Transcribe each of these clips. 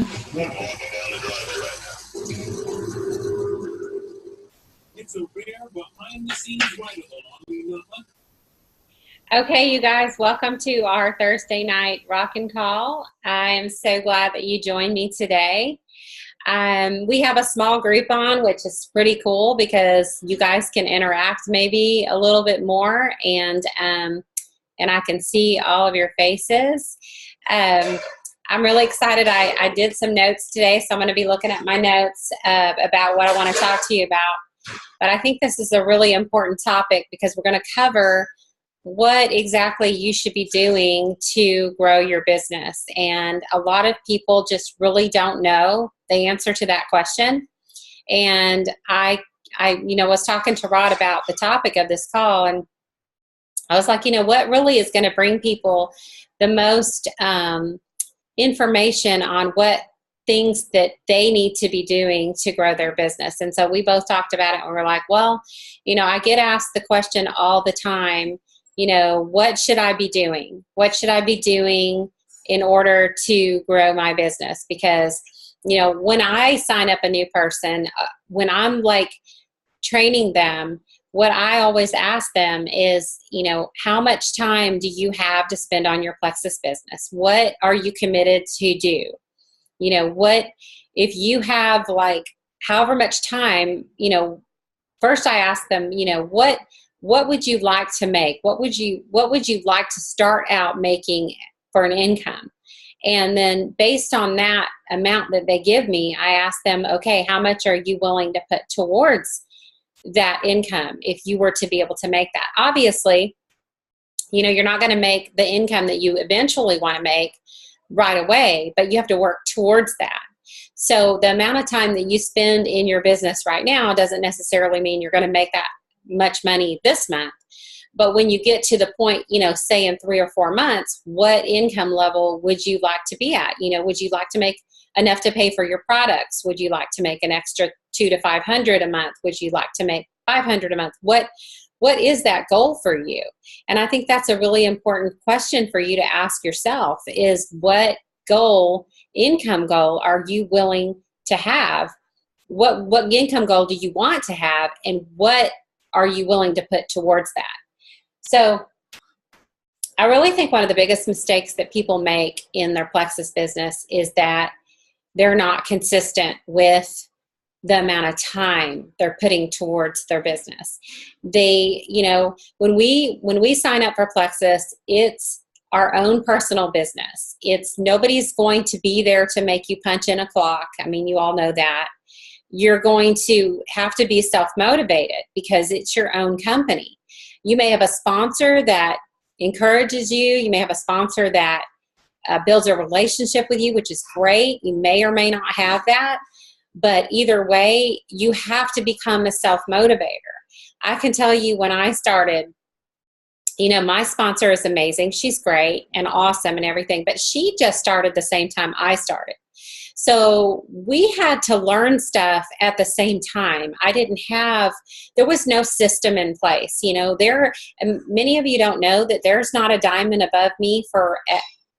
I'm walking down the driveway right now. It's a rare behind-the-scenes ride-along. Okay, you guys, welcome to our Thursday night rock and call. I am so glad that you joined me today. We have a small group on, which is pretty cool because you guys can interact maybe a little bit more, and I can see all of your faces. I'm really excited. I did some notes today, so I'm going to be looking at my notes about what I want to talk to you about. But I think this is a really important topic because we're going to cover what exactly you should be doing to grow your business. And a lot of people just really don't know the answer to that question. And I was talking to Rod about the topic of this call, and I was like, what really is going to bring people the most information on what things that they need to be doing to grow their business. And so we both talked about it, and we're like, well, I get asked the question all the time, what should I be doing? What should I be doing in order to grow my business? Because, when I sign up a new person, when I'm like training them, what I always ask them is, how much time do you have to spend on your Plexus business? What are you committed to do? What if you have like however much time, first I ask them, what would you like to make? What would you like to start out making for an income? And then based on that amount that they give me, I ask them, okay, how much are you willing to put towards that income if you were to be able to make that? Obviously, you're not going to make the income that you eventually want to make right away, but you have to work towards that. So the amount of time that you spend in your business right now doesn't necessarily mean you're going to make that much money this month. But when you get to the point, say in 3 or 4 months, what income level would you like to be at? Would you like to make enough to pay for your products? Would you like to make an extra $200 to $500 a month? Would you like to make $500 a month? What is that goal for you? And I think that's a really important question for you to ask yourself is what income goal are you willing to have? What income goal do you want to have? And what are you willing to put towards that? So I really think one of the biggest mistakes that people make in their Plexus business is that they're not consistent with the amount of time they're putting towards their business. They, when we sign up for Plexus, it's our own personal business. Nobody's going to be there to make you punch in a clock. I mean, you all know that. You're going to have to be self-motivated because it's your own company. You may have a sponsor that encourages you. You may have a sponsor that builds a relationship with you, which is great. You may or may not have that. But either way, you have to become a self-motivator. I can tell you when I started, my sponsor is amazing. She's great and awesome and everything, but she just started the same time I started. So we had to learn stuff at the same time. There was no system in place. Many of you don't know that there's not a diamond above me for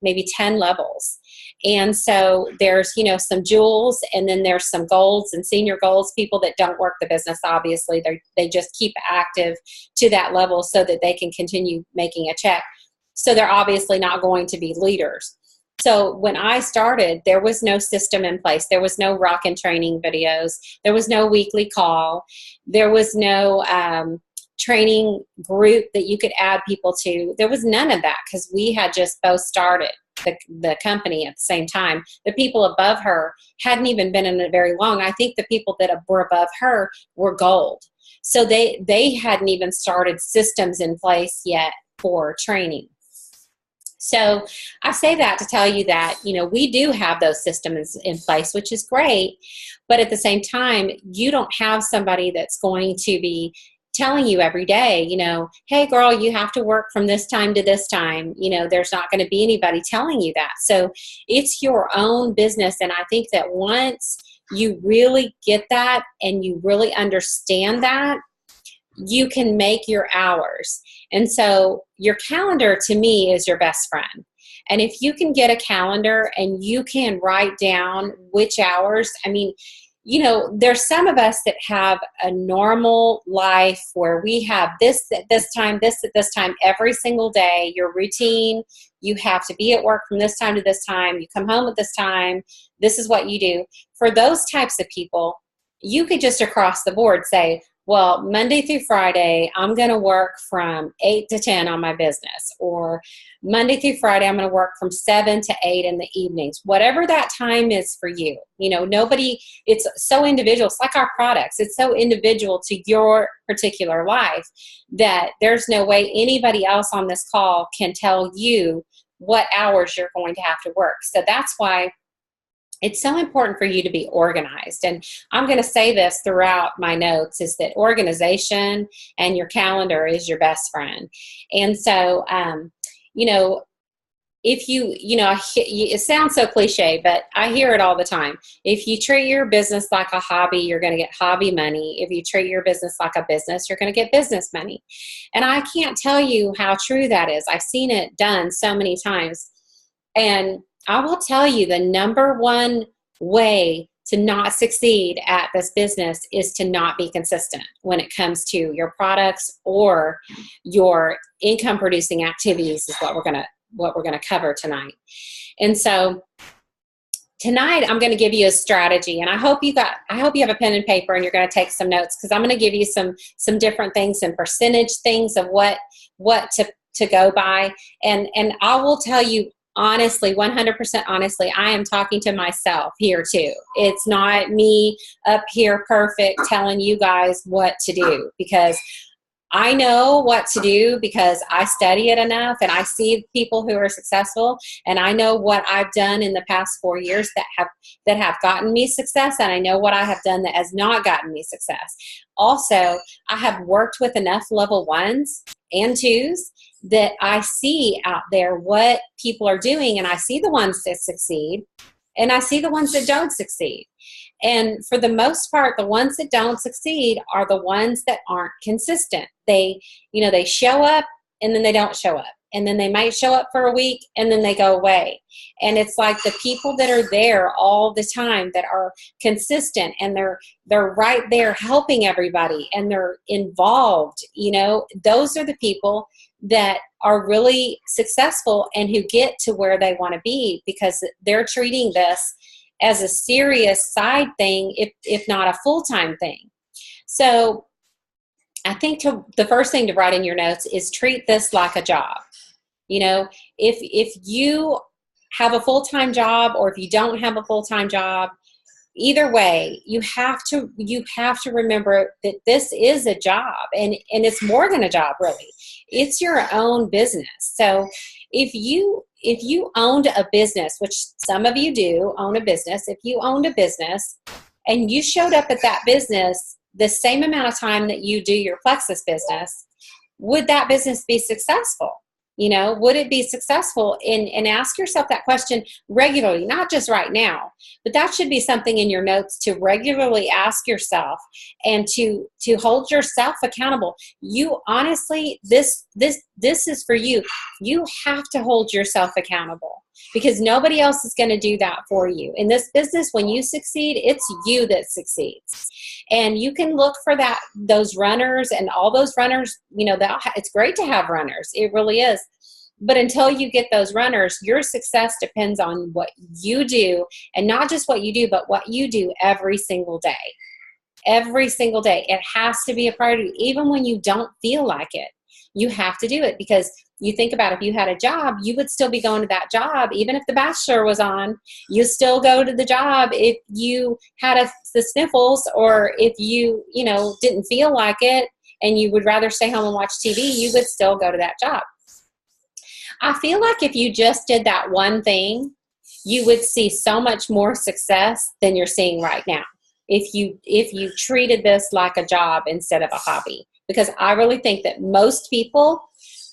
maybe 10 levels. And so there's, some jewels, and then there's some golds and senior golds, people that don't work the business, obviously. They just keep active to that level so that they can continue making a check. So they're obviously not going to be leaders. So when I started, there was no system in place. There was no rock and training videos. There was no weekly call. There was no training group that you could add people to. There was none of that because we had just both started the company at the same time. The people above her hadn't even been in it very long. I think the people that were above her were gold. So they hadn't even started systems in place yet for training. So I say that to tell you that, we do have those systems in place, which is great. But at the same time, you don't have somebody that's going to be telling you every day, hey girl, you have to work from this time to this time. There's not going to be anybody telling you that. So it's your own business. And I think that once you really get that and you really understand that, you can make your hours. And so your calendar to me is your best friend. And if you can get a calendar and you can write down which hours, I mean, you know, there's some of us that have a normal life where we have this at this time, this at this time, every single day, your routine. You have to be at work from this time to this time. You come home at this time. This is what you do. For those types of people, you could just across the board say, well, Monday through Friday, I'm going to work from 8 to 10 on my business, or Monday through Friday, I'm going to work from 7 to 8 in the evenings, whatever that time is for you. You know, nobody, it's so individual. It's like our products. It's so individual to your particular life that there's no way anybody else on this call can tell you what hours you're going to have to work. So that's why it's so important for you to be organized. And I'm going to say this throughout my notes, is that organization and your calendar is your best friend. And so, you know, if it sounds so cliche, but I hear it all the time. If you treat your business like a hobby, you're going to get hobby money. If you treat your business like a business, you're going to get business money. And I can't tell you how true that is. I've seen it done so many times. And I will tell you, the number one way to not succeed at this business is to not be consistent when it comes to your products or your income producing activities, is what we're going to cover tonight. And so tonight I'm going to give you a strategy, and I hope you have a pen and paper and you're going to take some notes, because I'm going to give you some different things, some percentage things of what to go by. And I will tell you, honestly, 100% honestly, I am talking to myself here too. It's not me up here perfect telling you guys what to do, because I know what to do because I study it enough and I see people who are successful, and I know what I've done in the past 4 years that have gotten me success, and I know what I have done that has not gotten me success. Also, I have worked with enough level 1s and 2s that I see out there what people are doing, and I see the ones that succeed and I see the ones that don't succeed. And for the most part, the ones that don't succeed are the ones that aren't consistent. They show up and then they don't show up. And then they might show up for a week and then they go away. And it's like the people that are there all the time, that are consistent, and they're right there helping everybody, and they're involved, those are the people that are really successful and who get to where they want to be, because they're treating this as a serious side thing, if not a full-time thing. So I think the first thing to write in your notes is treat this like a job. If you have a full-time job, or if you don't have a full-time job, either way, you have to remember that this is a job, and it's more than a job, really. It's your own business. So if you owned a business, which some of you do own a business, if you owned a business and you showed up at that business the same amount of time that you do your Plexus business, would that business be successful? Would it be successful? And ask yourself that question regularly, not just right now, but that should be something in your notes to regularly ask yourself, and to hold yourself accountable. You honestly, this is for you. You have to hold yourself accountable, because nobody else is going to do that for you. In this business, when you succeed, it's you that succeeds. And you can look for those runners, and all those runners, it's great to have runners. It really is. But until you get those runners, your success depends on what you do, and not just what you do, but what you do every single day. Every single day. It has to be a priority, even when you don't feel like it. You have to do it, because you think about, if you had a job, you would still be going to that job. Even if The Bachelor was on, you still go to the job. If you had the sniffles, or if you, didn't feel like it and you would rather stay home and watch TV, you would still go to that job. I feel like if you just did that one thing, you would see so much more success than you're seeing right now. If you treated this like a job instead of a hobby. Because I really think that most people,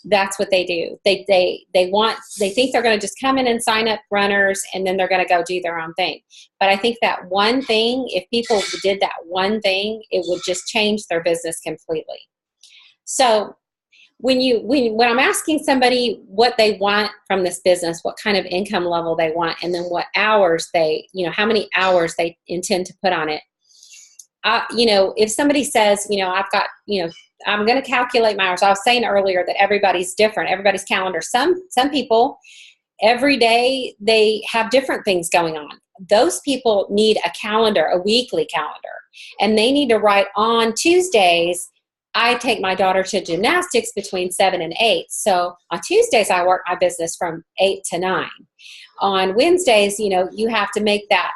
that's what they do. They think they're going to just come in and sign up runners, and then they're going to go do their own thing. But I think that one thing, if people did that one thing, it would just change their business completely. So when I'm asking somebody what they want from this business, what kind of income level they want, and then what hours they, how many hours they intend to put on it. If somebody says, I've got, I'm going to calculate my hours. I was saying earlier that everybody's different, everybody's calendar. Some people, every day they have different things going on. Those people need a calendar, a weekly calendar, and they need to write on Tuesdays. I take my daughter to gymnastics between 7 and 8. So on Tuesdays, I work my business from 8 to 9. On Wednesdays, you have to make that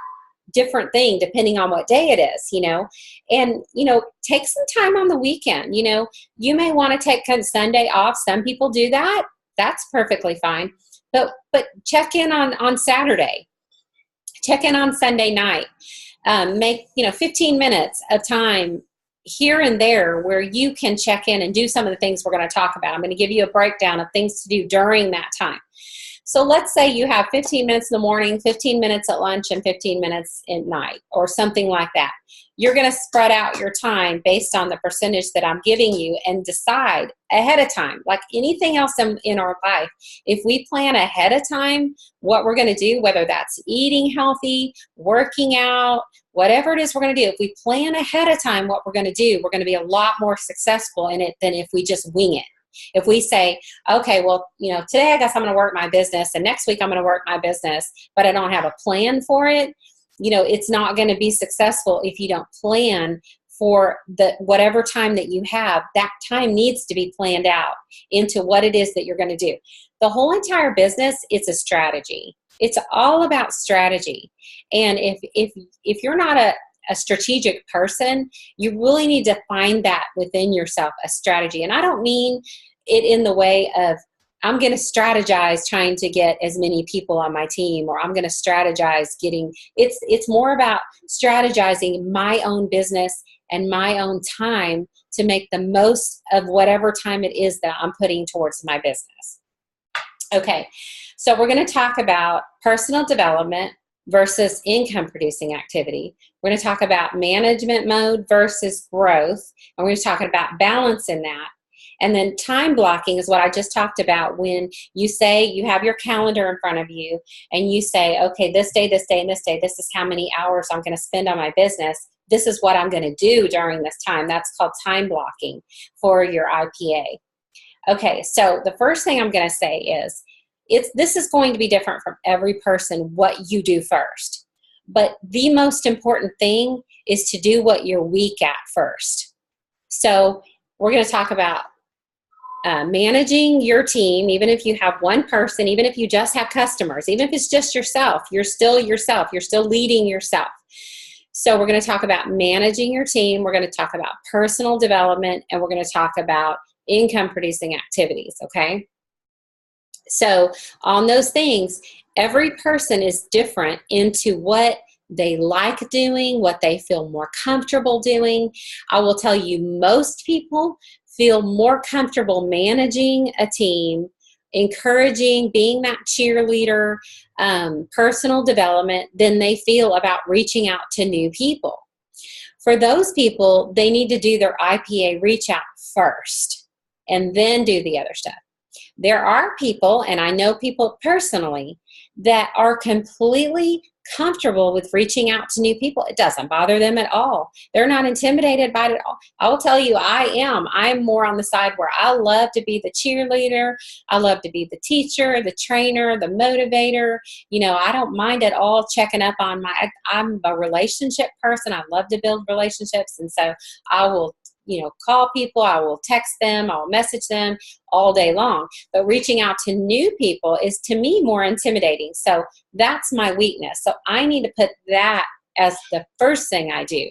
different thing depending on what day it is, and, take some time on the weekend. You may want to take Sunday off. Some people do that. That's perfectly fine. But check in on Saturday. Check in on Sunday night. Make, 15 minutes of time here and there where you can check in and do some of the things we're going to talk about. I'm going to give you a breakdown of things to do during that time. So let's say you have 15 minutes in the morning, 15 minutes at lunch, and 15 minutes at night, or something like that. You're going to spread out your time based on the percentage that I'm giving you and decide ahead of time, like anything else in our life. If we plan ahead of time what we're going to do, whether that's eating healthy, working out, whatever it is we're going to do, if we plan ahead of time what we're going to do, we're going to be a lot more successful in it than if we just wing it. If we say, okay, well, today I guess I'm going to work my business, and next week I'm going to work my business, but I don't have a plan for it, it's not going to be successful if you don't plan for whatever time that you have. That time needs to be planned out into what it is that you're going to do. The whole entire business, it's a strategy. It's all about strategy. And if you're not a strategic person, you really need to find that within yourself, a strategy. And I don't mean it in the way of, I'm going to strategize trying to get as many people on my team, or I'm going to strategize it's more about strategizing my own business and my own time to make the most of whatever time it is that I'm putting towards my business. Okay, so we're going to talk about personal development versus income producing activity. We're going to talk about management mode versus growth. And we're going to talk about balance in that. And then time blocking is what I just talked about. When you say you have your calendar in front of you and you say, okay, this day, and this day, this is how many hours I'm going to spend on my business. This is what I'm going to do during this time. That's called time blocking for your IPA. Okay, so the first thing I'm going to say is, this is going to be different from every person, what you do first. But the most important thing is to do what you're weak at first. So we're going to talk about managing your team, even if you have one person, even if you just have customers, even if it's just yourself, you're still yourself. You're still leading yourself. So we're going to talk about managing your team. We're going to talk about personal development, and we're going to talk about income producing activities, okay? So on those things, every person is different into what they like doing, what they feel more comfortable doing. I will tell you, most people feel more comfortable managing a team, encouraging, being that cheerleader, personal development, than they feel about reaching out to new people. For those people, they need to do their IPA reach out first and then do the other stuff. There are people, and I know people personally, that are completely comfortable with reaching out to new people. It doesn't bother them at all. They're not intimidated by it at all. I will tell you, I am more on the side where I love to be the cheerleader. I love to be the teacher, the trainer, the motivator. I don't mind at all checking up on I'm a relationship person. I love to build relationships. And so I will call people, I will text them, I will message them all day long. But reaching out to new people is, to me, more intimidating. So that's my weakness. So I need to put that as the first thing I do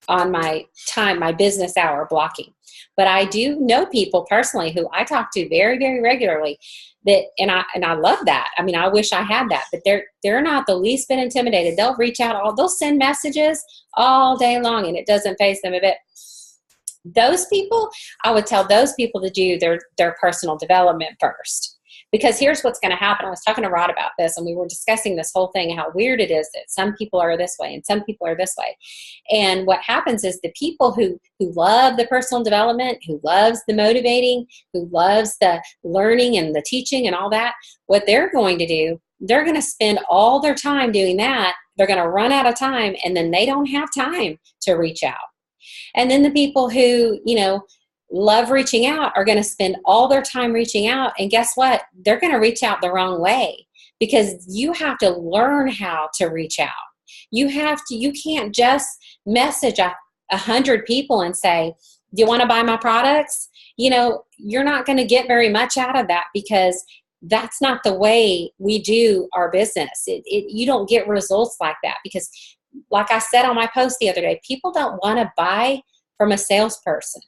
on my time, my business hour blocking. But I do know people personally who I talk to very, very regularly and I love that. I mean, I wish I had that, but they're not the least bit intimidated. They'll reach out, they'll send messages all day long, and it doesn't faze them a bit. Those people, I would tell those people to do their personal development first. Because here's what's going to happen. I was talking to Rod about this, and we were discussing this whole thing, how weird it is that some people are this way and some people are this way. And what happens is the people who love the personal development, who loves the motivating, who loves the learning and the teaching and all that, what they're going to do, they're going to spend all their time doing that. They're going to run out of time, and then they don't have time to reach out. And then the people who, love reaching out are going to spend all their time reaching out. And guess what? They're going to reach out the wrong way, because you have to learn how to reach out. You can't just message 100 people and say, do you want to buy my products? You're not going to get very much out of that, because that's not the way we do our business. You don't get results like that, because like I said on my post the other day, people don't want to buy from a salesperson.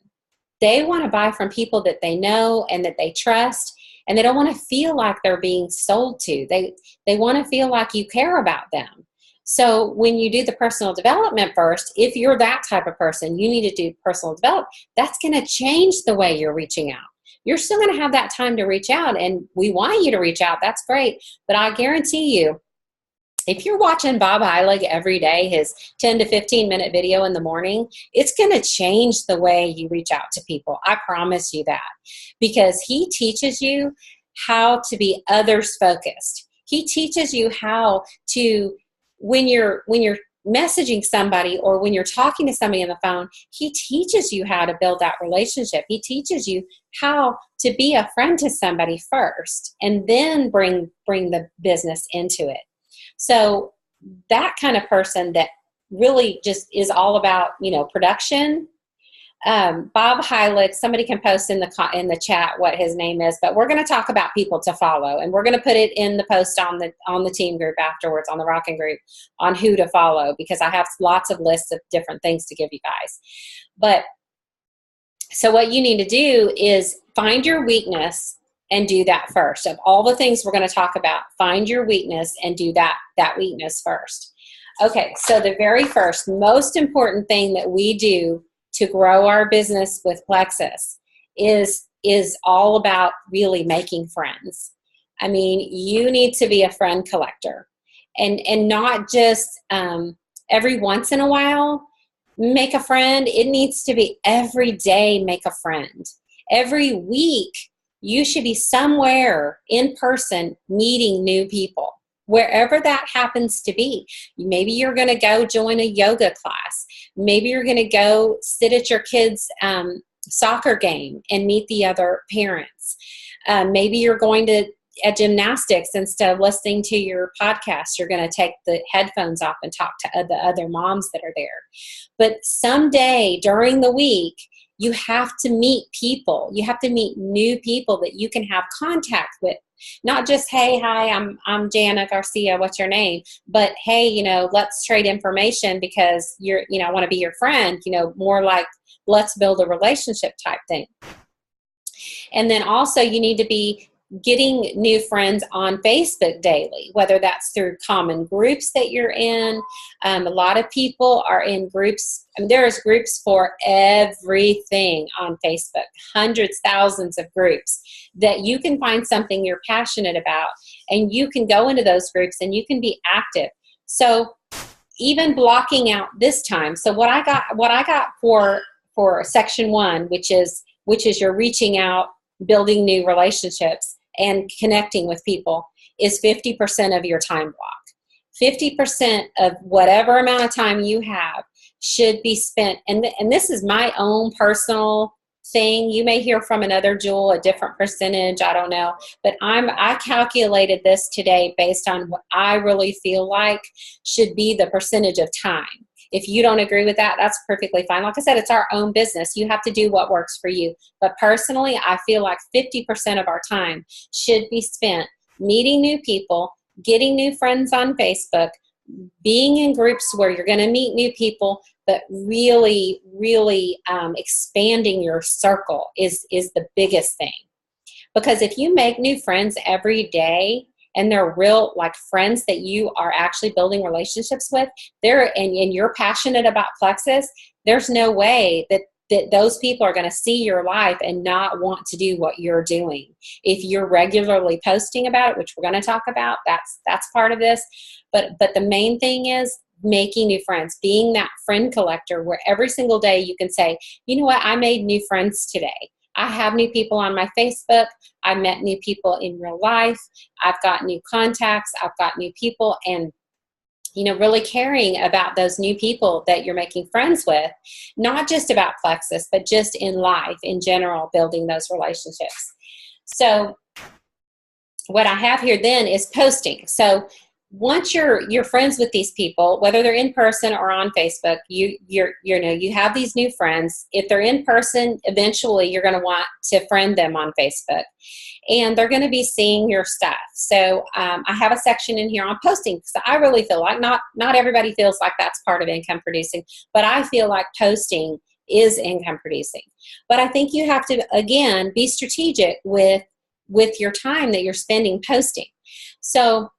They want to buy from people that they know and that they trust, and they don't want to feel like they're being sold to. They want to feel like you care about them. So when you do the personal development first, if you're that type of person, you need to do personal development. That's going to change the way you're reaching out. You're still going to have that time to reach out, and we want you to reach out. That's great. But I guarantee you, if you're watching Bob Heilig every day, his 10 to 15 minute video in the morning, it's going to change the way you reach out to people. I promise you that, because he teaches you how to be others focused. He teaches you how to, when you're messaging somebody or when you're talking to somebody on the phone, he teaches you how to build that relationship. He teaches you how to be a friend to somebody first, and then bring the business into it. So that kind of person that really just is all about, production. Bob Heilig, somebody can post in the chat what his name is, but we're going to talk about people to follow, and we're going to put it in the post on the team group afterwards, on the Rockin' group, on who to follow, because I have lots of lists of different things to give you guys. But so what you need to do is find your weakness and do that first. Of all the things we're going to talk about, find your weakness and do that weakness first. Okay, so the very first, most important thing that we do to grow our business with Plexus is all about really making friends. I mean, you need to be a friend collector, and not just every once in a while make a friend. It needs to be every day make a friend. Every week, you should be somewhere in person meeting new people, wherever that happens to be. Maybe you're going to go join a yoga class. Maybe you're going to go sit at your kid's soccer game and meet the other parents. Maybe you're going to at gymnastics, instead of listening to your podcast, you're going to take the headphones off and talk to the other moms that are there. But someday during the week, you have to meet people. You have to meet new people that you can have contact with. Not just, hey, hi, I'm Jana Garcia, what's your name? But hey, let's trade information because I want to be your friend, more like let's build a relationship type thing. And then also you need to be getting new friends on Facebook daily, whether that's through common groups that you're in. A lot of people are in groups. There's groups for everything on Facebook, hundreds, thousands of groups that you can find something you're passionate about, and you can go into those groups and you can be active. So even blocking out this time. So what I got for section 1, which is you're reaching out, building new relationships, and connecting with people, is 50% of your time block. 50% of whatever amount of time you have should be spent, and this is my own personal thing. You may hear from another Jewel a different percentage, I don't know, but I calculated this today based on what I really feel like should be the percentage of time. If you don't agree with that, that's perfectly fine. Like I said, it's our own business. You have to do what works for you. But personally, I feel like 50% of our time should be spent meeting new people, getting new friends on Facebook, being in groups where you're going to meet new people, but really, really expanding your circle is the biggest thing. Because if you make new friends every day, and they're real, like, friends that you are actually building relationships with, and you're passionate about Plexus, there's no way that that those people are going to see your life and not want to do what you're doing. If you're regularly posting about it, which we're going to talk about, that's part of this. But the main thing is making new friends, being that friend collector where every single day you can say, you know what, I made new friends today. I have new people on my Facebook. I met new people in real life. I've got new contacts. I've got new people. And really caring about those new people that you're making friends with, not just about Plexus, but just in life in general, building those relationships. So what I have here then is posting. So once you're friends with these people, whether they're in person or on Facebook, you have these new friends. If they're in person, eventually you're going to want to friend them on Facebook, and they're going to be seeing your stuff. So I have a section in here on posting, because I really feel like not everybody feels like that's part of income producing, but I feel like posting is income producing. But I think you have to, again, be strategic with your time that you're spending posting. So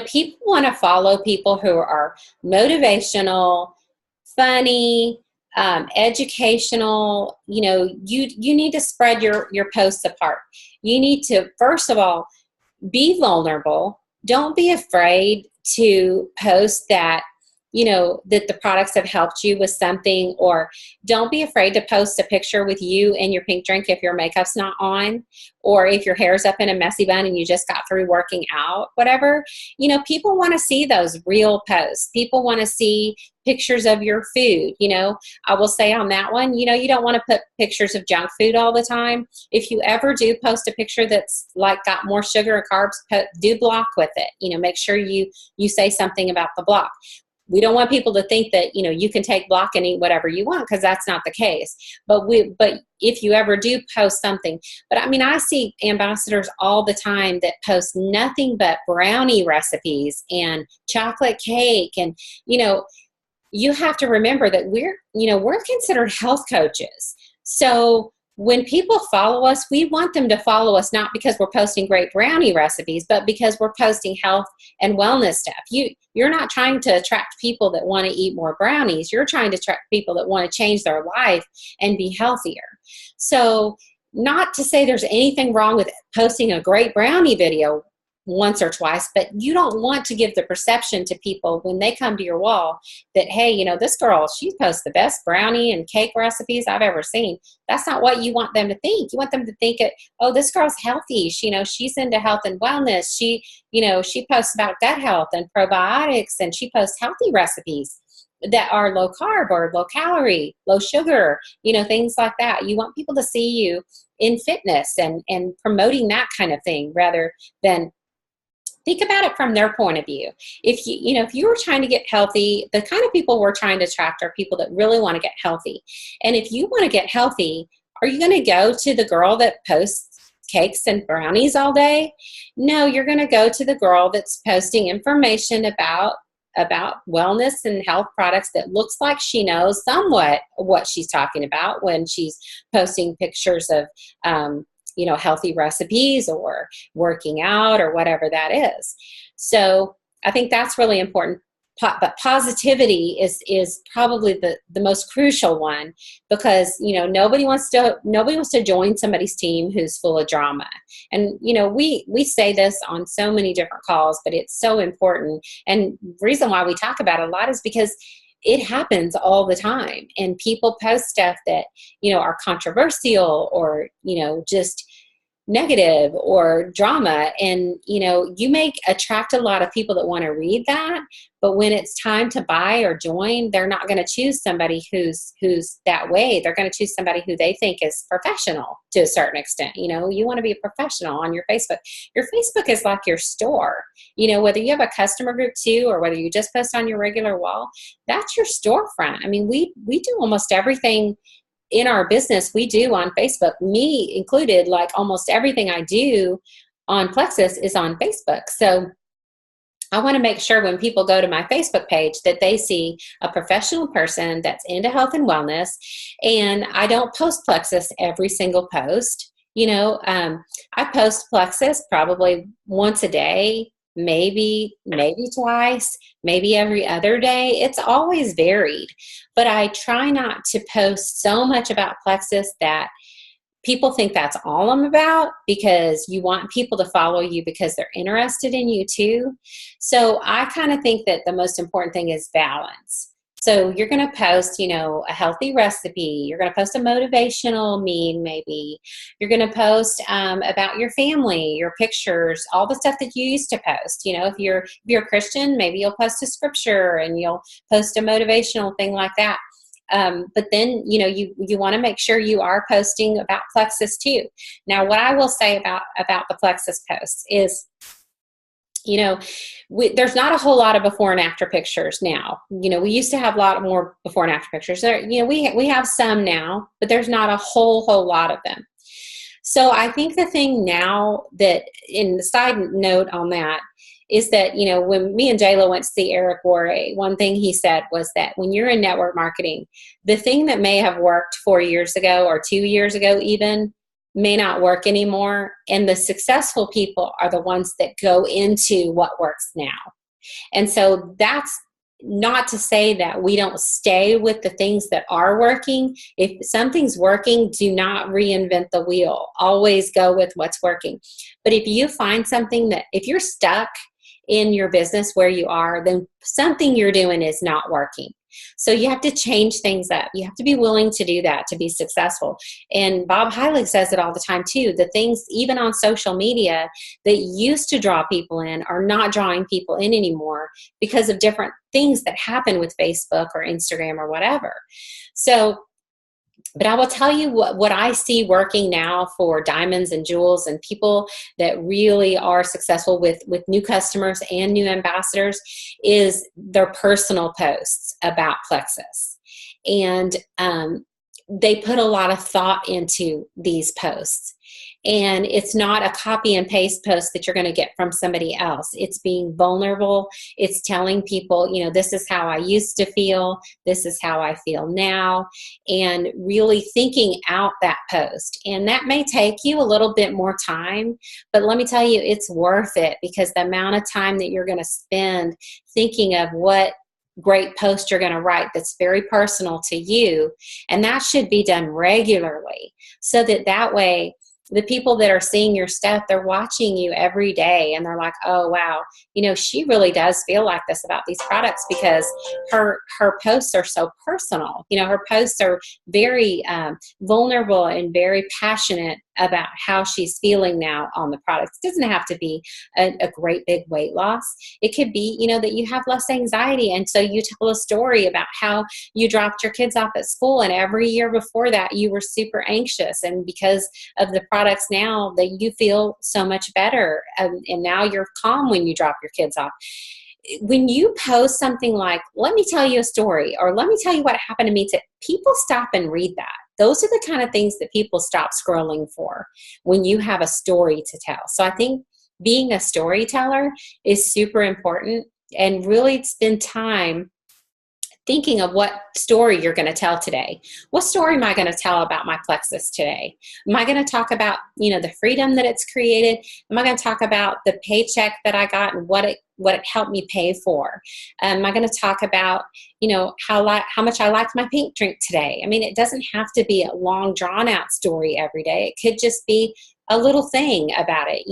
people want to follow people who are motivational, funny, educational. You need to spread your posts apart. You need to, first of all, be vulnerable. Don't be afraid to post that that the products have helped you with something, or don't be afraid to post a picture with you and your pink drink if your makeup's not on, or if your hair's up in a messy bun and you just got through working out, whatever. People want to see those real posts. People want to see pictures of your food. I will say on that one, you don't want to put pictures of junk food all the time. If you ever do post a picture that's like got more sugar or carbs, do block with it. Make sure you say something about the block. We don't want people to think that, you can take block and eat whatever you want, because that's not the case. But if you ever do post something, I see ambassadors all the time that post nothing but brownie recipes and chocolate cake. And, you have to remember that we're considered health coaches. So when people follow us, we want them to follow us not because we're posting great brownie recipes, but because we're posting health and wellness stuff. You're not trying to attract people that want to eat more brownies. You're trying to attract people that want to change their life and be healthier. So not to say there's anything wrong with posting a great brownie video once or twice, but you don't want to give the perception to people when they come to your wall that, hey, this girl, she posts the best brownie and cake recipes I've ever seen. That's not what you want them to think. You want them to think, oh, this girl's healthy. She's into health and wellness. She posts about gut health and probiotics, and she posts healthy recipes that are low carb or low calorie, low sugar, things like that. You want people to see you in fitness and promoting that kind of thing, rather than think about it from their point of view. If you were trying to get healthy, the kind of people we're trying to attract are people that really want to get healthy. And if you want to get healthy, are you going to go to the girl that posts cakes and brownies all day? No, you're going to go to the girl that's posting information about wellness and health products that looks like she knows somewhat what she's talking about when she's posting pictures of healthy recipes or working out or whatever that is. So I think that's really important. But positivity is probably the most crucial one, because nobody wants to join somebody's team who's full of drama. And we say this on so many different calls, but it's so important. And the reason why we talk about it a lot is because it happens all the time, and people post stuff that are controversial or just negative or drama, and you may attract a lot of people that want to read that, but when it's time to buy or join, they're not going to choose somebody who's that way. They're going to choose somebody who they think is professional to a certain extent. You want to be a professional on your Facebook. Your Facebook is like your store. Whether you have a customer group too, or whether you just post on your regular wall, that's your storefront. We do almost everything in our business we do on Facebook, me included. Like almost everything I do on Plexus is on Facebook. So I want to make sure when people go to my Facebook page that they see a professional person that's into health and wellness. And I don't post Plexus every single post. I post Plexus probably once a day, maybe twice, maybe every other day. It's always varied. But I try not to post so much about Plexus that people think that's all I'm about, because you want people to follow you because they're interested in you too. So I kind of think that the most important thing is balance. So you're going to post, a healthy recipe. You're going to post a motivational meme, maybe. You're going to post about your family, your pictures, all the stuff that you used to post. If you're a Christian, maybe you'll post a scripture and you'll post a motivational thing like that. But then, you want to make sure you are posting about Plexus too. Now, what I will say about the Plexus posts is, there's not a whole lot of before and after pictures now. We used to have a lot more before and after pictures. We have some now, but there's not a whole lot of them. So I think the thing now that, in the side note on that, is that, when me and JLo went to see Eric Worre, one thing he said was that when you're in network marketing, the thing that may have worked 4 years ago or 2 years ago even may not work anymore. And the successful people are the ones that go into what works now. And so that's not to say that we don't stay with the things that are working. If something's working, do not reinvent the wheel. Always go with what's working. But if you find something that, if you're stuck in your business where you are, then something you're doing is not working. So you have to change things up. You have to be willing to do that to be successful. And Bob Heilig says it all the time too. The things, even on social media, that used to draw people in are not drawing people in anymore because of different things that happen with Facebook or Instagram or whatever. So, but I will tell you what I see working now for diamonds and jewels and people that really are successful with new customers and new ambassadors is their personal posts about Plexus. And they put a lot of thought into these posts. And it's not a copy and paste post that you're going to get from somebody else. It's being vulnerable. It's telling people, this is how I used to feel. This is how I feel now. And really thinking out that post. And that may take you a little bit more time, but let me tell you, it's worth it, because the amount of time that you're going to spend thinking of what great post you're going to write that's very personal to you. And that should be done regularly, so that way, the people that are seeing your stuff, they're watching you every day and they're like, oh, wow, she really does feel like this about these products, because her posts are so personal. Her posts are very vulnerable and very passionate about how she's feeling now on the products. It doesn't have to be a great big weight loss. It could be, that you have less anxiety. And so you tell a story about how you dropped your kids off at school, and every year before that you were super anxious. And because of the products now, that you feel so much better. And now you're calm when you drop your kids off. When you post something like, let me tell you a story, or let me tell you what happened to me, people stop and read that. Those are the kind of things that people stop scrolling for when you have a story to tell. So I think being a storyteller is super important, and really spend time thinking of what story you're going to tell today. What story am I going to tell about my Plexus today? Am I going to talk about, the freedom that it's created? Am I going to talk about the paycheck that I got and what it helped me pay for? Am I going to talk about, how much I liked my pink drink today? I mean, it doesn't have to be a long, drawn out story every day. It could just be a little thing about it.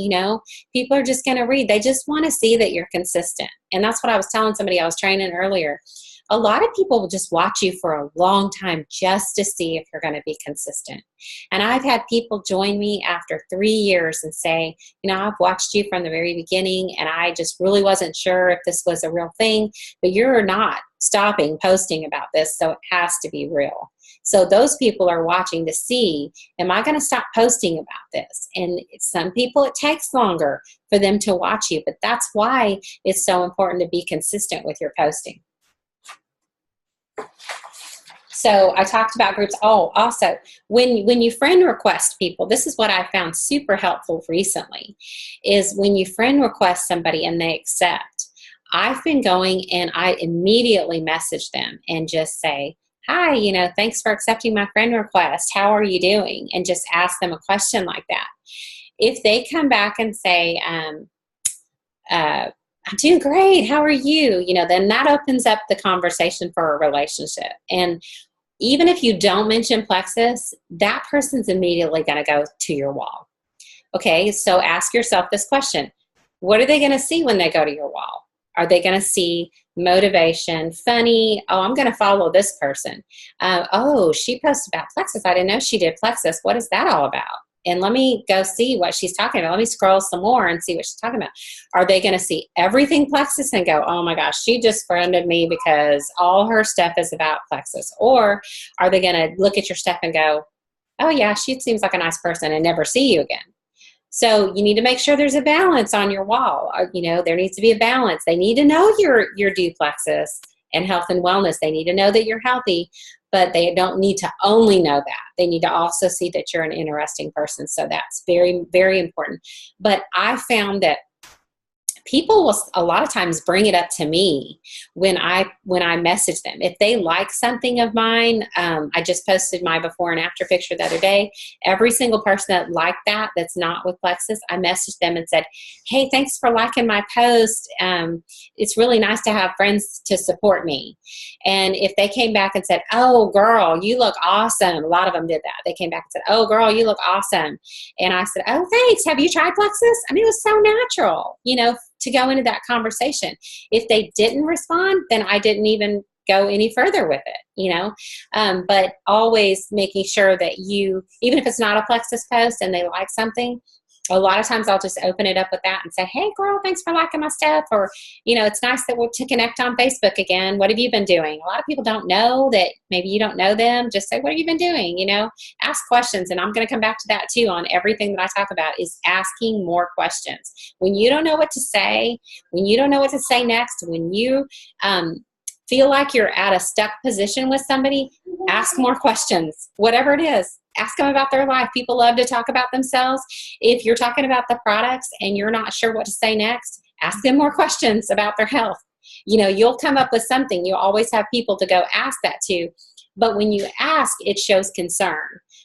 People are just going to read. They just want to see that you're consistent. And that's what I was telling somebody I was training earlier. A lot of people will just watch you for a long time just to see if you're going to be consistent. And I've had people join me after 3 years and say, I've watched you from the very beginning, and I just really wasn't sure if this was a real thing, but you're not stopping posting about this, so it has to be real. So those people are watching to see, am I going to stop posting about this? And some people, it takes longer for them to watch you, but that's why it's so important to be consistent with your posting. So I talked about groups. Oh, also, when you friend request people, this is what I found super helpful recently, is when you friend request somebody and they accept, I've been going and I immediately message them and just say, hi, thanks for accepting my friend request. How are you doing? And just ask them a question like that. If they come back and say, I'm doing great. How are you? Then that opens up the conversation for a relationship. And even if you don't mention plexus, that person's immediately going to go to your wall. Okay, so ask yourself this question. What are they going to see when they go to your wall? Are they going to see motivation, funny? Oh, I'm going to follow this person. Oh, she posted about plexus. I didn't know she did plexus. What is that all about? And let me go see what she's talking about. Let me scroll some more and see what she's talking about. Are they going to see everything plexus and go, oh my gosh, she just friended me because all her stuff is about plexus? Or are they going to look at your stuff and go, oh yeah, she seems like a nice person, and never see you again? So you need to make sure there's a balance on your wall. There needs to be a balance. They need to know your do plexus and health and wellness. They need to know that you're healthy, but they don't need to only know that. They need to also see that you're an interesting person. So that's very, very important. But I found that people will a lot of times bring it up to me when I message them. If they like something of mine, I just posted my before and after picture the other day. Every single person that liked that's not with plexus, I messaged them and said, hey, thanks for liking my post. It's really nice to have friends to support me. And if they came back and said, oh, girl, you look awesome. A lot of them did that. They came back and said, oh, girl, you look awesome. And I said, oh, thanks. Have you tried plexus? I mean, it was so natural, to go into that conversation. If they didn't respond, then I didn't even go any further with it, but always making sure that even if it's not a plexus post and they like something, a lot of times I'll just open it up with that and say, hey girl, thanks for liking my stuff. Or, it's nice that we're to connect on Facebook again. What have you been doing? A lot of people don't know that maybe you don't know them. Just say, what have you been doing? Ask questions. And I'm going to come back to that too on everything that I talk about is asking more questions. When you don't know what to say, when you don't know what to say next, when you, feel like you're at a stuck position with somebody, ask more questions, whatever it is. Ask them about their life. People love to talk about themselves. If you're talking about the products and you're not sure what to say next, ask them more questions about their health. You'll come up with something. You'll always have people to go ask that to. But when you ask, it shows concern.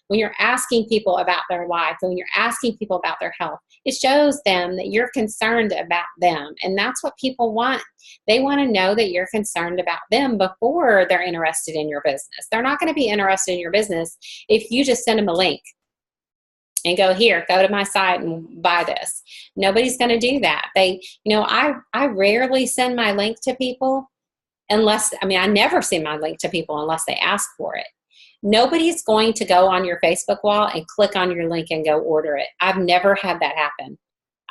When you're asking people about their life, when you're asking people about their health, it shows them that you're concerned about them. And that's what people want. They want to know that you're concerned about them before they're interested in your business. They're not going to be interested in your business if you just send them a link and go, here, go to my site and buy this. Nobody's going to do that. I rarely send my link to people I never send my link to people unless they ask for it. Nobody's going to go on your Facebook wall and click on your link and go order it. I've never had that happen.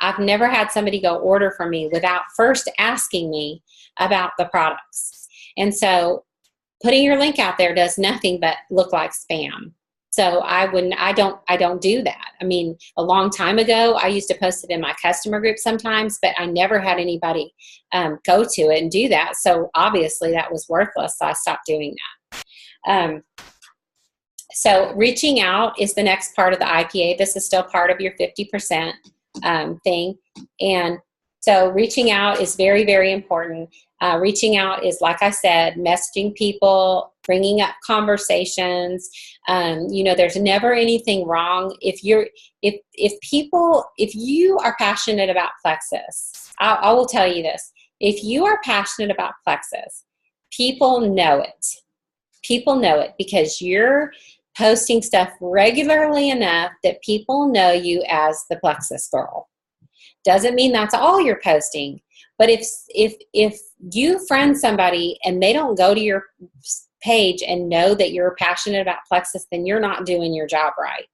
I've never had somebody go order from me without first asking me about the products. And so putting your link out there does nothing but look like spam. So I don't do that. A long time ago, I used to post it in my customer group sometimes, but I never had anybody go to it and do that. So obviously that was worthless. So I stopped doing that. So reaching out is the next part of the IPA. This is still part of your 50% thing. And so reaching out is very, very important. Reaching out is, like I said, messaging people, bringing up conversations. There's never anything wrong. If you are passionate about plexus, I will tell you this. If you are passionate about plexus, people know it. People know it because you're posting stuff regularly enough that people know you as the plexus girl. Doesn't mean that's all you're posting. But if you friend somebody and they don't go to your page and know that you're passionate about plexus, then you're not doing your job right.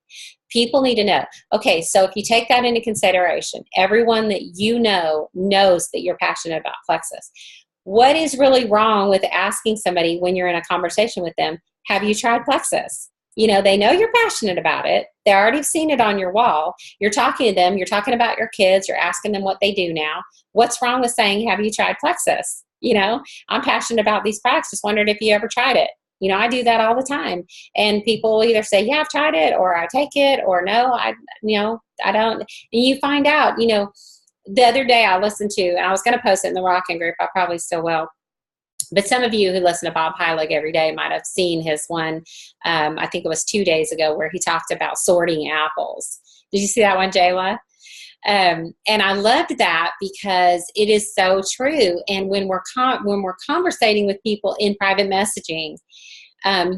People need to know. Okay, so if you take that into consideration, everyone that you know knows that you're passionate about plexus. What is really wrong with asking somebody when you're in a conversation with them, have you tried plexus? They know you're passionate about it. They already seen it on your wall. You're talking to them. You're talking about your kids. You're asking them what they do now. What's wrong with saying, have you tried plexus? I'm passionate about these products. Just wondered if you ever tried it. I do that all the time. And people will either say, yeah, I've tried it, or I take it, or no, I don't. And you find out, the other day I listened to, and I was going to post it in the Rockin' group. I probably still will. But some of you who listen to Bob Heilig every day might have seen his one, I think it was 2 days ago, where he talked about sorting apples. Did you see that one, Jayla? And I loved that because it is so true. And when we're conversating with people in private messaging,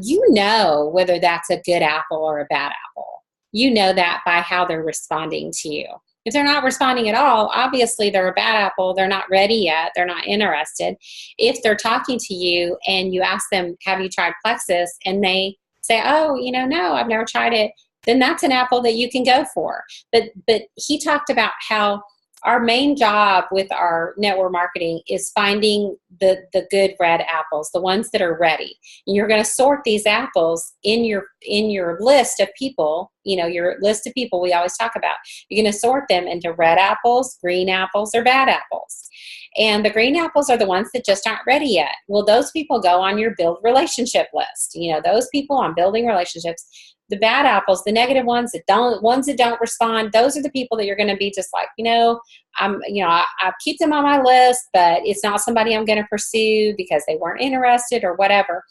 you know whether that's a good apple or a bad apple. You know that by how they're responding to you. If they're not responding at all, obviously they're a bad apple. They're not ready yet. They're not interested. If they're talking to you and you ask them, have you tried Plexus? And they say, oh, no, I've never tried it. Then that's an apple that you can go for. But he talked about how our main job with our network marketing is finding the good red apples, the ones that are ready. And you're going to sort these apples in your list of people, your list of people we always talk about. You're going to sort them into red apples, green apples, or bad apples. And the green apples are the ones that just aren't ready yet. Well, those people go on your build relationship list. Those people on building relationships. The bad apples, the negative ones that don't respond, those are the people that you're going to be just like, I keep them on my list, but it's not somebody I'm going to pursue because they weren't interested or whatever.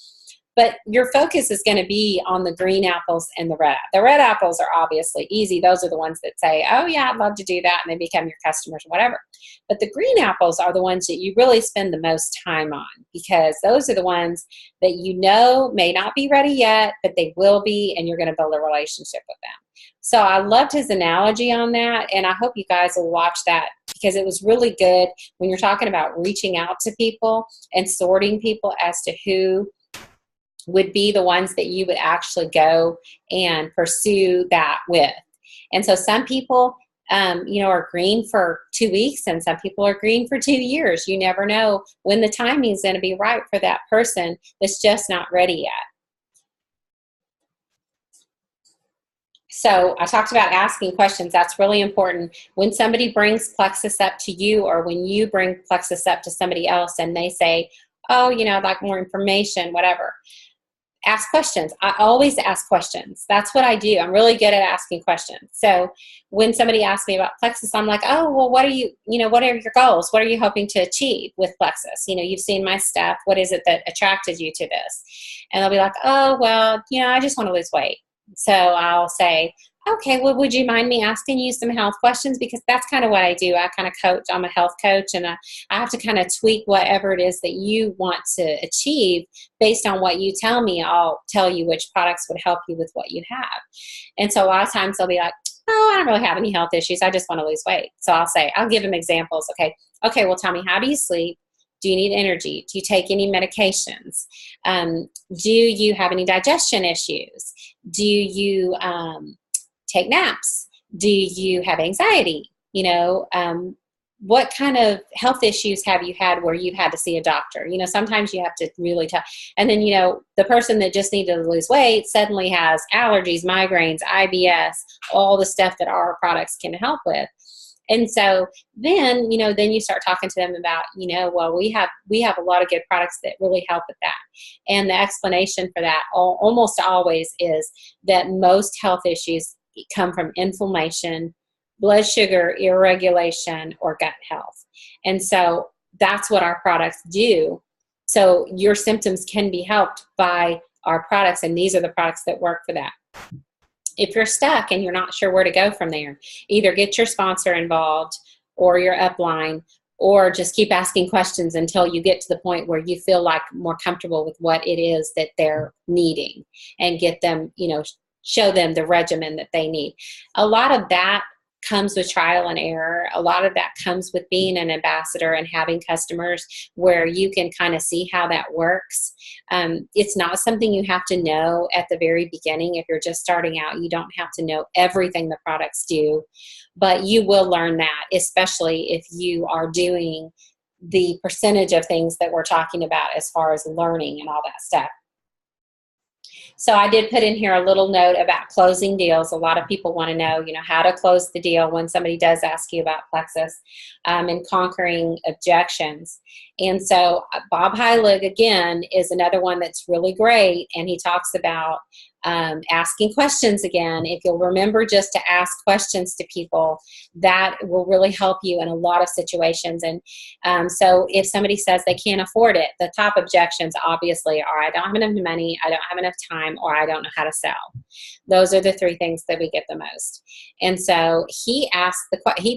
But your focus is going to be on the green apples and the red. The red apples are obviously easy. Those are the ones that say, oh yeah, I'd love to do that, and they become your customers or whatever. But the green apples are the ones that you really spend the most time on, because those are the ones that may not be ready yet, but they will be, and you're going to build a relationship with them. So I loved his analogy on that, and I hope you guys will watch that, because it was really good when you're talking about reaching out to people and sorting people as to who would be the ones that you would actually go and pursue that with. And so some people, are green for 2 weeks, and some people are green for 2 years. You never know when the timing is going to be right for that person that's just not ready yet. So I talked about asking questions. That's really important. When somebody brings Plexus up to you, or when you bring Plexus up to somebody else and they say, oh, I'd like more information, whatever. Ask questions. I always ask questions. That's what I do. I'm really good at asking questions. So when somebody asks me about Plexus, I'm like, oh, well, what are your goals? What are you hoping to achieve with Plexus? You've seen my stuff. What is it that attracted you to this? And they'll be like, oh, well, I just want to lose weight. So I'll say, okay, well, would you mind me asking you some health questions? Because that's kind of what I do. I kind of coach. I'm a health coach, and I have to kind of tweak whatever it is that you want to achieve based on what you tell me. I'll tell you which products would help you with what you have. And so a lot of times they'll be like, oh, I don't really have any health issues. I just want to lose weight. So I'll give them examples. Okay, well, tell me, how do you sleep? Do you need energy? Do you take any medications? Do you have any digestion issues? Do you take naps? Do you have anxiety? What kind of health issues have you had where you've had to see a doctor? Sometimes you have to really tell. And then, the person that just needed to lose weight suddenly has allergies, migraines, IBS, all the stuff that our products can help with. And so then you start talking to them about, well, we have a lot of good products that really help with that. And the explanation for that almost always is that most health issues come from inflammation, blood sugar irregulation, or gut health. And so that's what our products do. So your symptoms can be helped by our products, and these are the products that work for that. If you're stuck and you're not sure where to go from there, either get your sponsor involved or your upline, or just keep asking questions until you get to the point where you feel like more comfortable with what it is that they're needing, and get them, show them the regimen that they need. A lot of that comes with trial and error. A lot of that comes with being an ambassador and having customers where you can kind of see how that works. It's not something you have to know at the very beginning. If you're just starting out, you don't have to know everything the products do, but you will learn that, especially if you are doing the percentage of things that we're talking about as far as learning and all that stuff. So I did put in here a little note about closing deals. A lot of people want to know, how to close the deal when somebody does ask you about Plexus, and conquering objections. And so Bob Heilig, again, is another one that's really great. And he talks about asking questions again. If you'll remember just to ask questions to people, that will really help you in a lot of situations. And so if somebody says they can't afford it, the top objections obviously are, I don't have enough money, I don't have enough time, or I don't know how to sell. Those are the three things that we get the most. And so he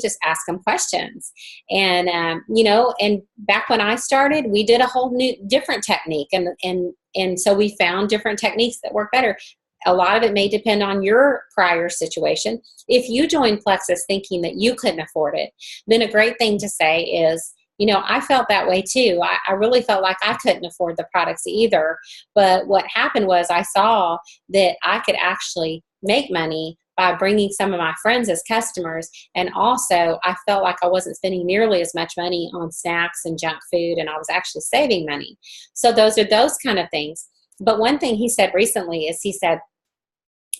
just asked them questions. And, and back when I started, we did a whole different technique. And so we found different techniques that work better. A lot of it may depend on your prior situation. If you joined Plexus thinking that you couldn't afford it, then a great thing to say is, I felt that way too. I really felt like I couldn't afford the products either. But what happened was I saw that I could actually make money by bringing some of my friends as customers. And also I felt like I wasn't spending nearly as much money on snacks and junk food, and I was actually saving money. So those are those kind of things. But one thing he said recently is he said,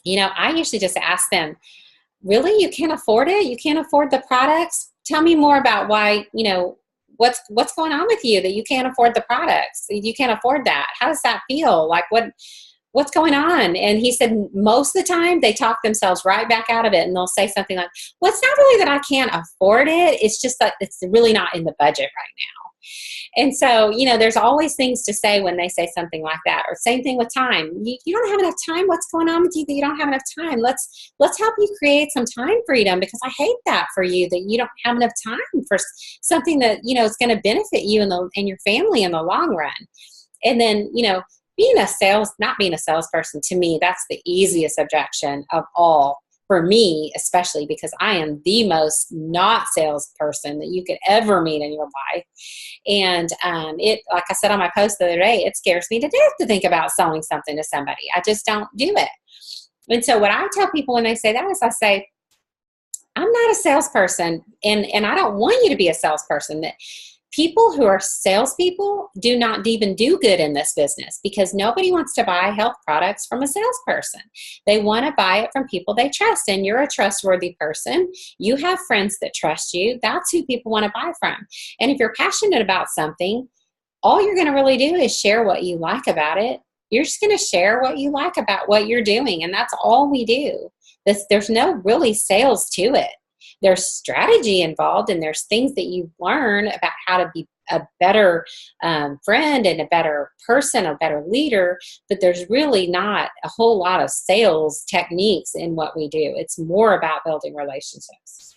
I usually just ask them, really, you can't afford it? You can't afford the products? Tell me more about why, what's going on with you that you can't afford the products? You can't afford that. How does that feel? Like what's going on? And he said most of the time they talk themselves right back out of it, and they'll say something like, well, it's not really that I can't afford it. It's just that it's really not in the budget right now. And so, there's always things to say when they say something like that. Or same thing with time. You don't have enough time. What's going on with you that you don't have enough time? Let's help you create some time freedom, because I hate that for you, that you don't have enough time for something that, is going to benefit you and your family in the long run. And then, not being a salesperson, to me, that's the easiest objection of all. For me, especially because I am the most not salesperson that you could ever meet in your life. And like I said on my post the other day, it scares me to death to think about selling something to somebody. I just don't do it. And so what I tell people when they say that is I say, I'm not a salesperson, and I don't want you to be a salesperson. That people who are salespeople do not even do good in this business, because nobody wants to buy health products from a salesperson. They want to buy it from people they trust, and you're a trustworthy person. You have friends that trust you. That's who people want to buy from. And if you're passionate about something, all you're going to really do is share what you like about it. You're just going to share what you like about what you're doing, and that's all we do. There's no really sales to it. There's strategy involved, and there's things that you learn about how to be a better friend and a better person, a better leader, but there's really not a whole lot of sales techniques in what we do. It's more about building relationships.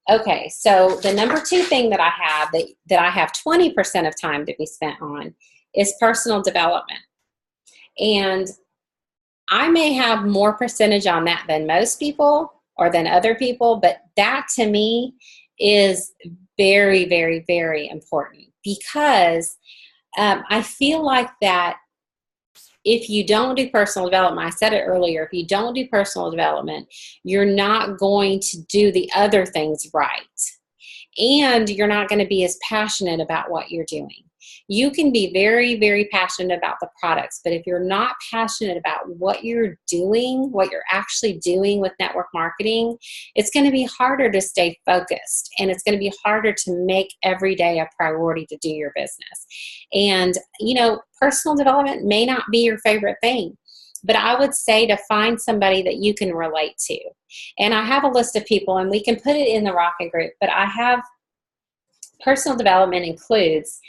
Okay, so the number 2 thing that I have that I have 20% of time to be spent on is personal development. And I may have more percentage on that than most people or than other people, but that to me is very, very, very important, because I feel like that if you don't do personal development, I said it earlier, if you don't do personal development, you're not going to do the other things right. And you're not going to be as passionate about what you're doing. You can be very, very passionate about the products, but if you're not passionate about what you're doing, what you're actually doing with network marketing, it's going to be harder to stay focused, and it's going to be harder to make every day a priority to do your business. And, personal development may not be your favorite thing, but I would say to find somebody that you can relate to. And I have a list of people, and we can put it in the Rocket group, but I have personal development includes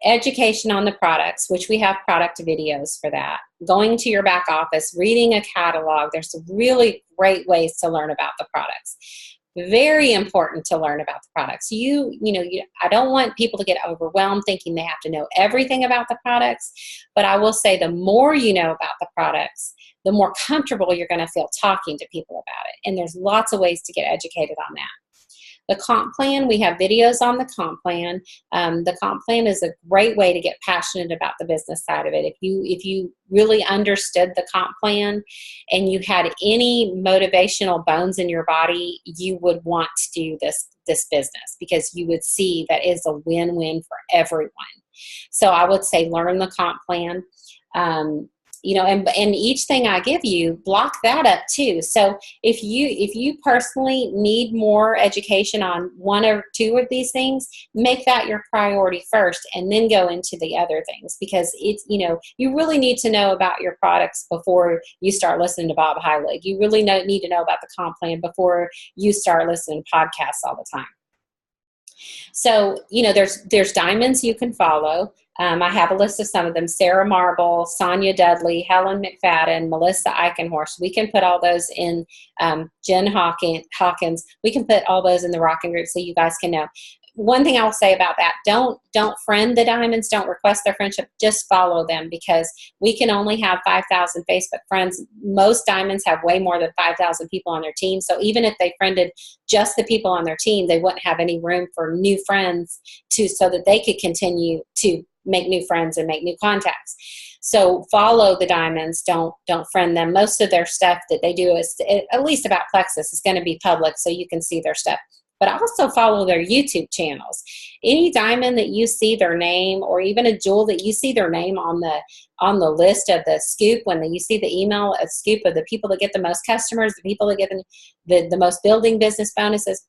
education on the products, which we have product videos for that. Going to your back office, reading a catalog. There's some really great ways to learn about the products. Very important to learn about the products. I don't want people to get overwhelmed thinking they have to know everything about the products, but I will say the more you know about the products, the more comfortable you're going to feel talking to people about it. And there's lots of ways to get educated on that. The comp plan, we have videos on the comp plan. The comp plan is a great way to get passionate about the business side of it. If you really understood the comp plan and you had any motivational bones in your body, you would want to do this business, because you would see that is a win-win for everyone. So I would say learn the comp plan. and each thing I give you, block that up too. So if you personally need more education on one or two of these things, make that your priority first, and then go into the other things, because it's, you really need to know about your products before you start listening to Bob Heilig. You really need to know about the comp plan before you start listening to podcasts all the time. So, there's diamonds you can follow. I have a list of some of them: Sarah Marble, Sonia Dudley, Helen McFadden, Melissa Eichenhorst. We can put all those in, Jen Hawkins. We can put all those in the Rockin' Group so you guys can know. One thing I'll say about that, don't friend the diamonds, don't request their friendship, just follow them, because we can only have 5,000 Facebook friends. Most diamonds have way more than 5,000 people on their team. So even if they friended just the people on their team, they wouldn't have any room for new friends so that they could continue to make new friends and make new contacts. So follow the diamonds, don't friend them. Most of their stuff that they do is, at least about Plexus, is going to be public, so you can see their stuff. But also follow their YouTube channels. Any diamond that you see their name, or even a jewel that you see their name on the list of the scoop, when you see the email a scoop of the people that get the most customers, the people that get the most building business bonuses,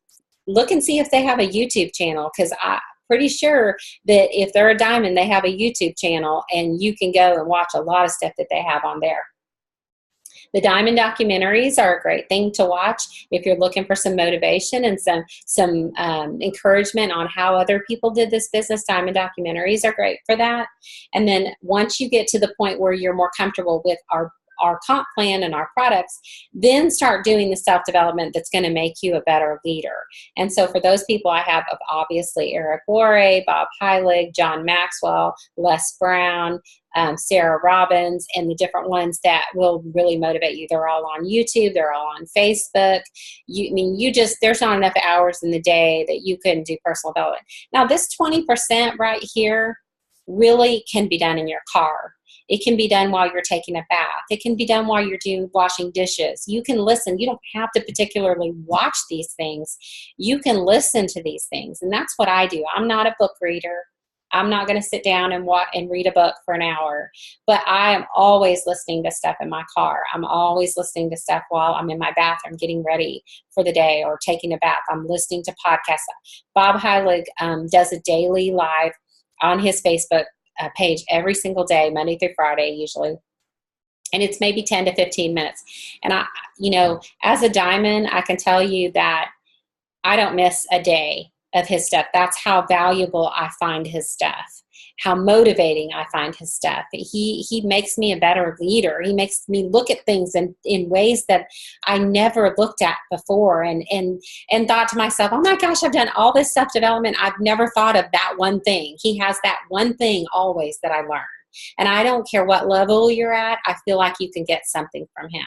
look and see if they have a YouTube channel, because I'm pretty sure that if they're a diamond, they have a YouTube channel, and you can go and watch a lot of stuff that they have on there. The diamond documentaries are a great thing to watch if you're looking for some motivation and some encouragement on how other people did this business. Diamond documentaries are great for that. And then once you get to the point where you're more comfortable with our comp plan and our products, then start doing the self-development that's going to make you a better leader. And so for those people, I have obviously Eric Worre, Bob Heilig, John Maxwell, Les Brown, Sarah Robbins, and the different ones that will really motivate you. They're all on YouTube. They're all on Facebook. There's not enough hours in the day that you can do personal development. Now, this 20% right here really can be done in your car. It can be done while you're taking a bath. It can be done while you're washing dishes. You can listen. You don't have to particularly watch these things. You can listen to these things. And that's what I do. I'm not a book reader. I'm not going to sit down and read a book for an hour. But I am always listening to stuff in my car. I'm always listening to stuff while I'm in my bathroom getting ready for the day or taking a bath. I'm listening to podcasts. Bob Heilig does a daily live on his Facebook page every single day, Monday through Friday usually. And it's maybe 10 to 15 minutes. And as a diamond, I can tell you that I don't miss a day of his stuff. That's how valuable I find his stuff, how motivating I find his stuff. He makes me a better leader. He makes me look at things in ways that I never looked at before, and thought to myself, oh my gosh, I've done all this self-development. I've never thought of that one thing. He has that one thing always that I learn. And I don't care what level you're at, I feel like you can get something from him.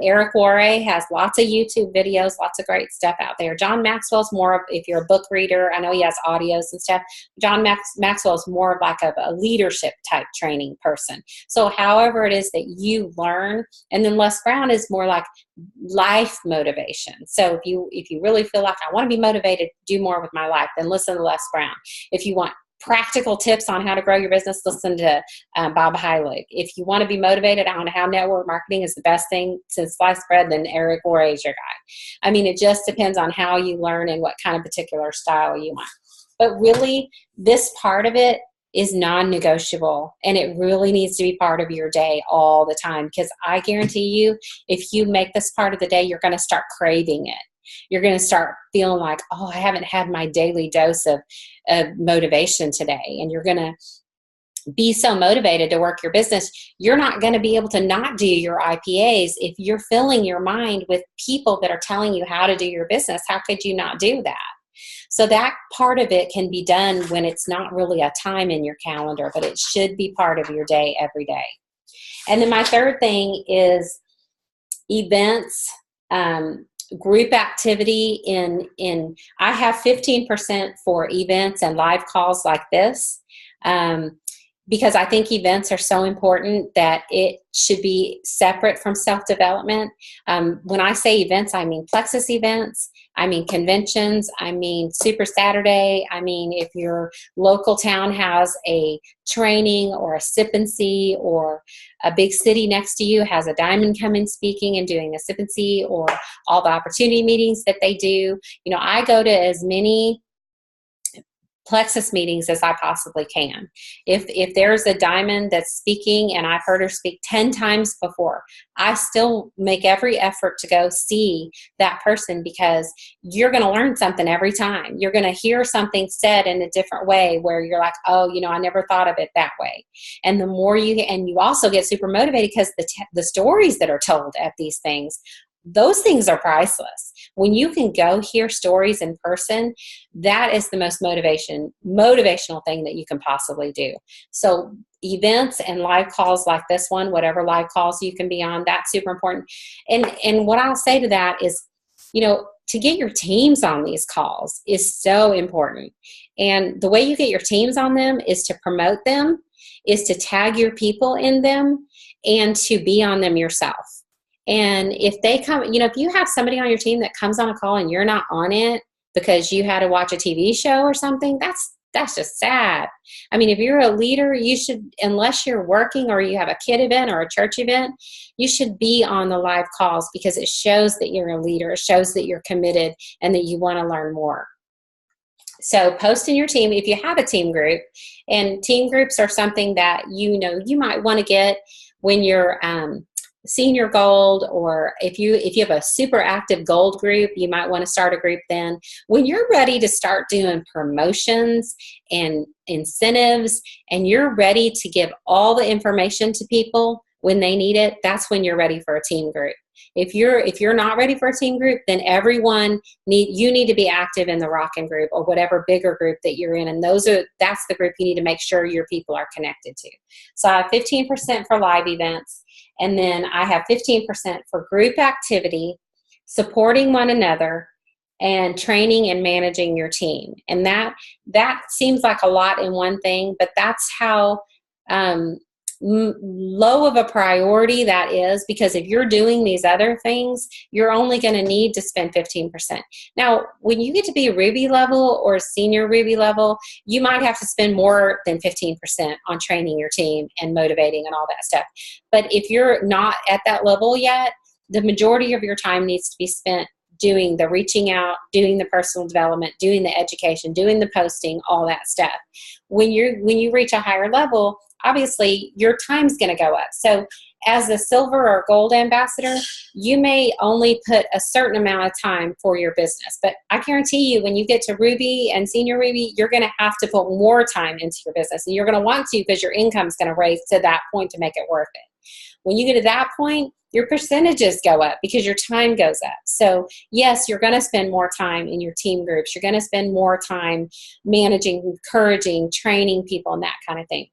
Eric Worre has lots of YouTube videos, lots of great stuff out there. John Maxwell's more of, if you're a book reader, I know he has audios and stuff. John Maxwell's more of like a leadership type training person. So however it is that you learn, and then Les Brown is more like life motivation. So if you really feel like I want to be motivated to do more with my life, then listen to Les Brown. If you want practical tips on how to grow your business, listen to Bob Heilig. If you want to be motivated on how network marketing is the best thing since sliced bread, then Eric Worre is your guy. I mean, it just depends on how you learn and what kind of particular style you want. But really, this part of it is non-negotiable, and it really needs to be part of your day all the time, because I guarantee you, if you make this part of the day, you're going to start craving it. You're going to start feeling like, oh, I haven't had my daily dose of motivation today. And you're going to be so motivated to work your business. You're not going to be able to not do your IPAs if you're filling your mind with people that are telling you how to do your business. How could you not do that? So that part of it can be done when it's not really a time in your calendar, but it should be part of your day every day. And then my third thing is events. Group activity I have 15% for events and live calls like this. because I think events are so important that it should be separate from self-development. When I say events, I mean Plexus events, I mean conventions, I mean Super Saturday, I mean if your local town has a training or a sip and see, or a big city next to you has a diamond coming speaking and doing a sip and see, or all the opportunity meetings that they do. You know, I go to as many Plexus meetings as I possibly can. If there's a diamond that's speaking and I've heard her speak 10 times before, I still make every effort to go see that person, because you're going to learn something every time. You're going to hear something said in a different way where you're like, oh, you know, I never thought of it that way. And the more you also get super motivated because the stories that are told at these things, those things are priceless. When you can go hear stories in person, that is the most motivational thing that you can possibly do. So events and live calls like this one, whatever live calls you can be on, that's super important. And what I'll say to that is, you know, to get your teams on these calls is so important. And the way you get your teams on them is to promote them, is to tag your people in them, and to be on them yourself. And if they come, you know, if you have somebody on your team that comes on a call and you're not on it because you had to watch a TV show or something, that's just sad. I mean, if you're a leader, you should, unless you're working or you have a kid event or a church event, you should be on the live calls, because it shows that you're a leader. It shows that you're committed and that you want to learn more. So post in your team if you have a team group, and team groups are something that, you know, you might want to get when you're senior gold, or if you have a super active gold group, you might want to start a group then. When you're ready to start doing promotions and incentives, and you're ready to give all the information to people when they need it, that's when you're ready for a team group. If you're not ready for a team group, then you need to be active in the Rockin' group or whatever bigger group that you're in, and that's the group you need to make sure your people are connected to. So I have 15% for live events, and then I have 15% for group activity, supporting one another, and training and managing your team. And that seems like a lot in one thing, but that's how low of a priority that is, because if you're doing these other things, you're only going to need to spend 15%. Now, when you get to be a Ruby level or senior Ruby level, you might have to spend more than 15% on training your team and motivating and all that stuff. But if you're not at that level yet, the majority of your time needs to be spent doing the reaching out, doing the personal development, doing the education, doing the posting, all that stuff. When you reach a higher level, obviously your time's going to go up. So as a silver or gold ambassador, you may only put a certain amount of time for your business. But I guarantee you, when you get to Ruby and senior Ruby, you're going to have to put more time into your business. And you're going to want to, because your income is going to raise to that point to make it worth it. When you get to that point, your percentages go up because your time goes up. So yes, you're going to spend more time in your team groups. You're going to spend more time managing, encouraging, training people, and that kind of thing.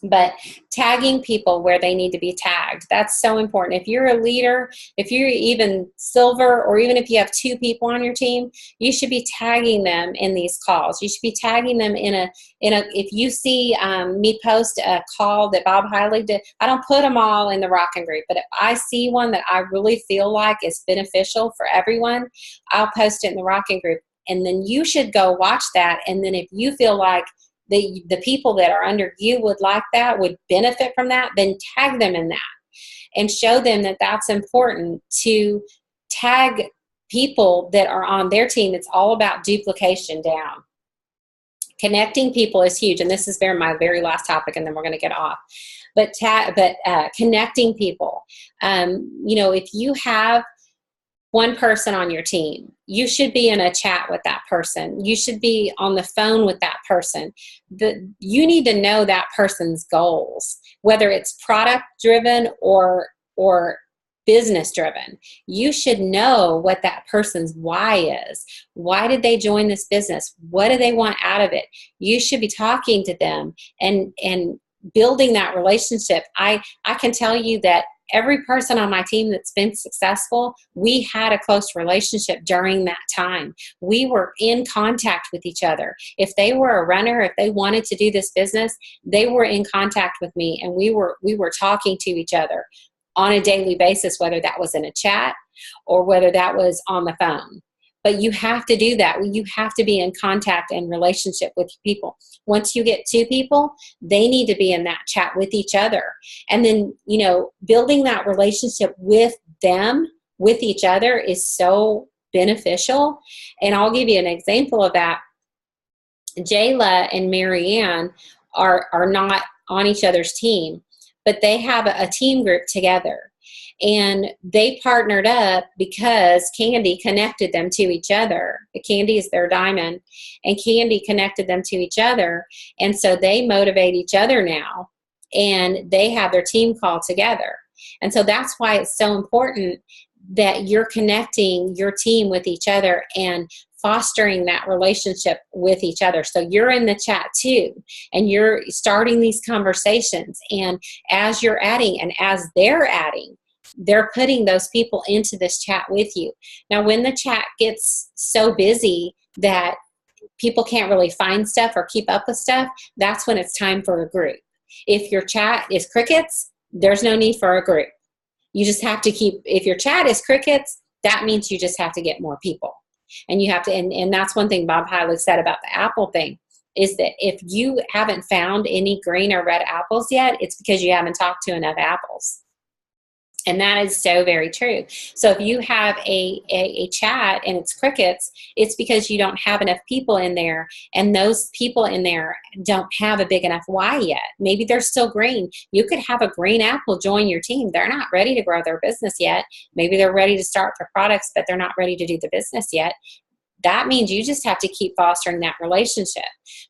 But tagging people where they need to be tagged, that's so important. If you're a leader, if you're even silver, or even if you have 2 people on your team, you should be tagging them in these calls. You should be tagging them in a if you see me post a call that Bob Heilig did, I don't put them all in the Rockin' group, but if I see one that I really feel like is beneficial for everyone, I'll post it in the Rockin' group. And then you should go watch that. And then if you feel like the people that are under you would like that, would benefit from that, then tag them in that and show them that that's important, to tag people that are on their team. It's all about duplication down. Connecting people is huge, and this is my very last topic, and then we're going to get off. But connecting people, if you have one person on your team, you should be in a chat with that person. You should be on the phone with that person. You need to know that person's goals, whether it's product driven or business driven. You should know what that person's why is. Why did they join this business? What do they want out of it? You should be talking to them and building that relationship. I can tell you that every person on my team that's been successful, we had a close relationship during that time. We were in contact with each other. If they were a runner, if they wanted to do this business, they were in contact with me, and we were talking to each other on a daily basis, whether that was in a chat or whether that was on the phone. But you have to do that. You have to be in contact and relationship with people. Once you get 2 people, they need to be in that chat with each other. And then, building that relationship with them, with each other, is so beneficial. And I'll give you an example of that. Jayla and Marianne are not on each other's team, but they have a team group together. And they partnered up because Candy connected them to each other. Candy is their diamond, and Candy connected them to each other. And so they motivate each other now, and they have their team call together. And so that's why it's so important that you're connecting your team with each other and fostering that relationship with each other. So you're in the chat too, and you're starting these conversations. And as you're adding, and as they're adding, they're putting those people into this chat with you. Now, when the chat gets so busy that people can't really find stuff or keep up with stuff, that's when it's time for a group. If your chat is crickets, there's no need for a group. You just have to if your chat is crickets, that means you just have to get more people. And you have to, and that's one thing Bob Heilig said about the apple thing, is that if you haven't found any green or red apples yet, it's because you haven't talked to enough apples. And that is so very true. So if you have a chat and it's crickets, it's because you don't have enough people in there, and those people in there don't have a big enough why yet. Maybe they're still green. You could have a green apple join your team. They're not ready to grow their business yet. Maybe they're ready to start their products, but they're not ready to do the business yet. That means you just have to keep fostering that relationship.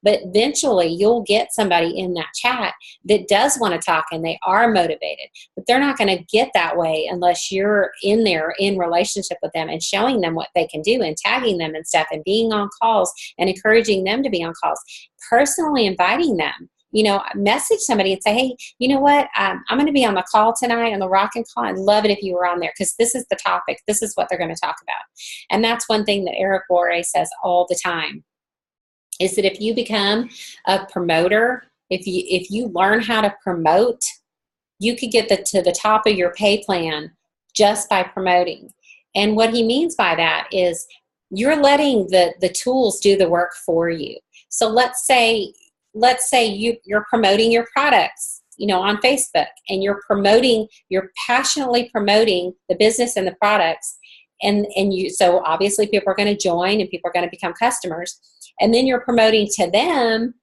But eventually you'll get somebody in that chat that does want to talk and they are motivated. But they're not going to get that way unless you're in there in relationship with them and showing them what they can do and tagging them and stuff and being on calls and encouraging them to be on calls. Personally inviting them. Message somebody and say, hey, you know what? I'm going to be on the call tonight, on the Rockin' Call. I'd love it if you were on there, because this is the topic. This is what they're going to talk about. And that's one thing that Eric Worre says all the time, is that if you become a promoter, if you learn how to promote, you could get to the top of your pay plan just by promoting. And what he means by that is you're letting the tools do the work for you. So let's say you're promoting your products, on Facebook, and you're passionately promoting the business and the products. So obviously people are going to join and people are going to become customers. And then you're promoting to them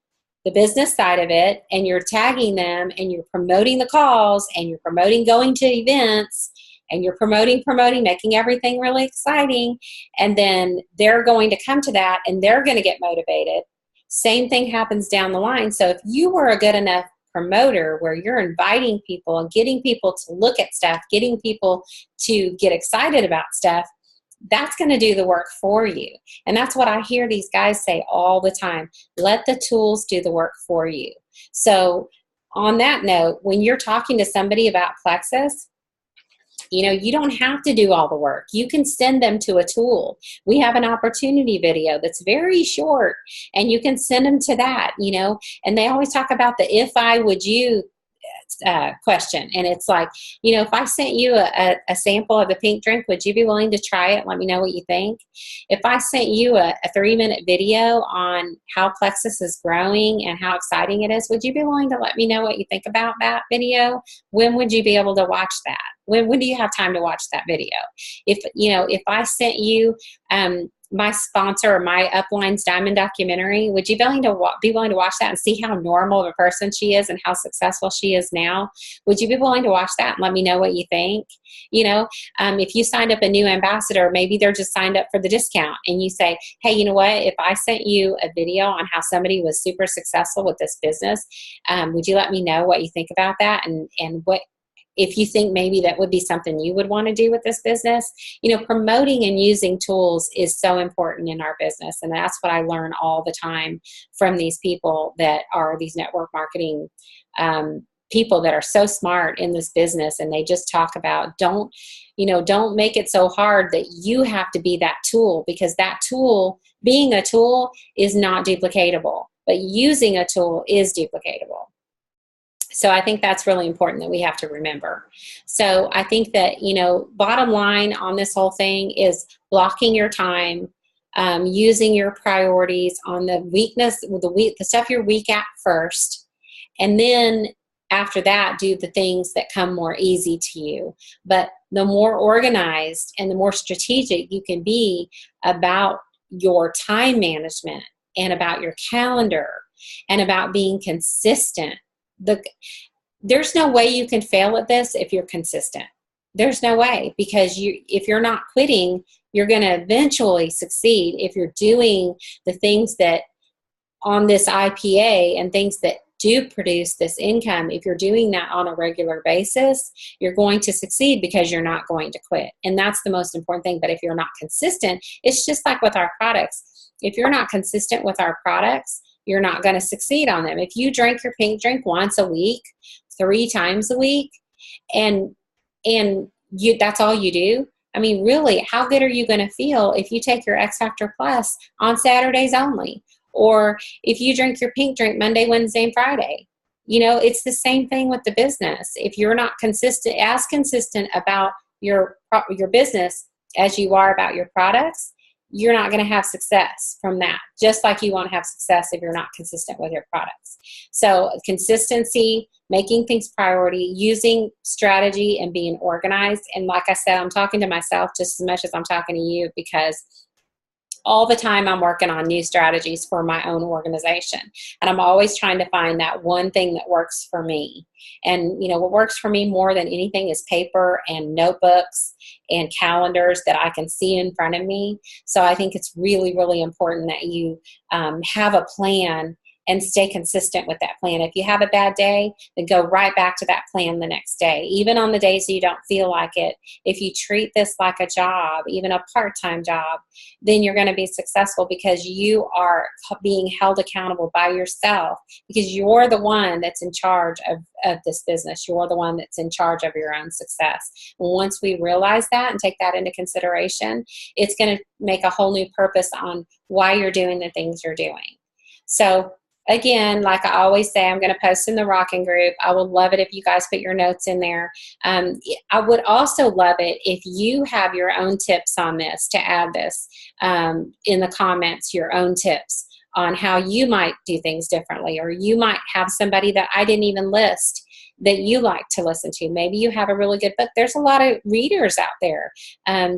the business side of it, and you're tagging them, and you're promoting the calls, and you're promoting going to events, and you're promoting, making everything really exciting. And then they're going to come to that, and they're going to get motivated. Same thing happens down the line. So if you were a good enough promoter where you're inviting people and getting people to look at stuff, getting people to get excited about stuff, that's going to do the work for you. And that's what I hear these guys say all the time. Let the tools do the work for you. So on that note, when you're talking to somebody about Plexus, you don't have to do all the work. You can send them to a tool. We have an opportunity video that's very short, and you can send them to that, and they always talk about the if I would you question. And it's like, if I sent you a sample of the pink drink, would you be willing to try it? Let me know what you think. If I sent you a 3-minute video on how Plexus is growing and how exciting it is, would you be willing to let me know what you think about that video? When would you be able to watch that? When do you have time to watch that video? If I sent you my sponsor or my Upline's Diamond documentary, would you be willing to watch that and see how normal of a person she is and how successful she is now? Would you be willing to watch that and let me know what you think? If you signed up a new ambassador, maybe they're just signed up for the discount, and you say, hey, you know what? If I sent you a video on how somebody was super successful with this business, would you let me know what you think about that, and what, if you think maybe that would be something you would want to do with this business? Promoting and using tools is so important in our business. And that's what I learn all the time from these people that are these network marketing people that are so smart in this business, and they just talk about don't make it so hard that you have to be that tool, because that tool, being a tool, is not duplicatable, but using a tool is duplicatable. So I think that's really important that we have to remember. So I think that, bottom line on this whole thing is blocking your time, using your priorities on the stuff you're weak at first, and then after that, do the things that come more easy to you. But the more organized and the more strategic you can be about your time management and about your calendar and about being consistent. There's no way you can fail at this if you're consistent. There's no way, because if you're not quitting, you're going to eventually succeed if you're doing the things that on this IPA and things that do produce this income. If you're doing that on a regular basis, you're going to succeed because you're not going to quit. And that's the most important thing. But if you're not consistent, it's just like with our products. If you're not consistent with our products, you're not going to succeed on them. If you drink your pink drink once a week, 3 times a week, and that's all you do, I mean, really, how good are you going to feel if you take your X Factor Plus on Saturdays only? Or if you drink your pink drink Monday, Wednesday, and Friday? It's the same thing with the business. If you're not consistent about your business as you are about your products, you're not going to have success from that, just like you won't have success if you're not consistent with your products. So consistency, making things priority, using strategy, and being organized. And like I said, I'm talking to myself just as much as I'm talking to you, because all the time I'm working on new strategies for my own organization. And I'm always trying to find that one thing that works for me. And, what works for me more than anything is paper and notebooks and calendars that I can see in front of me. So I think it's really, really important that you have a plan and stay consistent with that plan. If you have a bad day, then go right back to that plan the next day. Even on the days you don't feel like it, if you treat this like a job, even a part-time job, then you're going to be successful, because you are being held accountable by yourself, because you're the one that's in charge of this business. You're the one that's in charge of your own success. Once we realize that and take that into consideration, it's going to make a whole new purpose on why you're doing the things you're doing. So again, like I always say, I'm going to post in the Rockin' group. I would love it if you guys put your notes in there. I would also love it if you have your own tips on this, to add this in the comments, your own tips on how you might do things differently, or you might have somebody that I didn't even list that you like to listen to. Maybe you have a really good book. There's a lot of readers out there.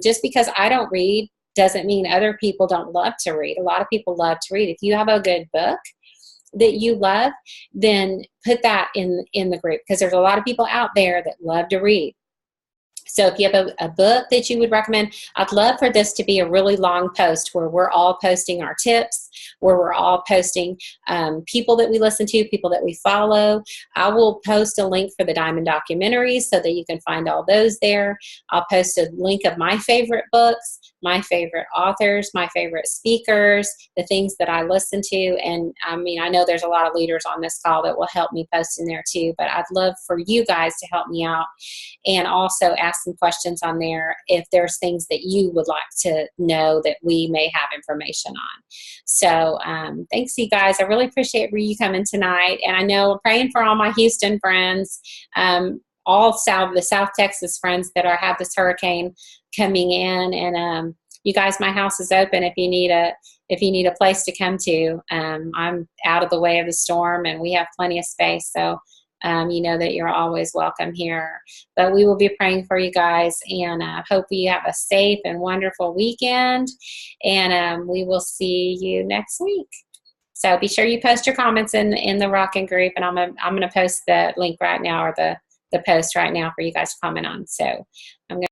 Just because I don't read doesn't mean other people don't love to read. A lot of people love to read. If you have a good book that you love, then put that in the group, because there's a lot of people out there that love to read. So if you have a book that you would recommend, I'd love for this to be a really long post where we're all posting our tips, where we're all posting people that we listen to, people that we follow. I will post a link for the Diamond documentaries so that you can find all those there. I'll post a link of my favorite books, my favorite authors, my favorite speakers, the things that I listen to. And I mean, I know there's a lot of leaders on this call that will help me post in there too, but I'd love for you guys to help me out, and also ask some questions on there if there's things that you would like to know that we may have information on. So thanks, you guys. I really appreciate you coming tonight. And I know I'm praying for all my Houston friends, all the South Texas friends that have this hurricane coming in. And you guys, my house is open if you need a place to come to. I'm out of the way of the storm, and we have plenty of space. So you know that you're always welcome here. But we will be praying for you guys, and hope you have a safe and wonderful weekend. And we will see you next week. So be sure you post your comments in the Rockin' group, and I'm gonna post the link right now, or the post right now for you guys to comment on. So I'm gonna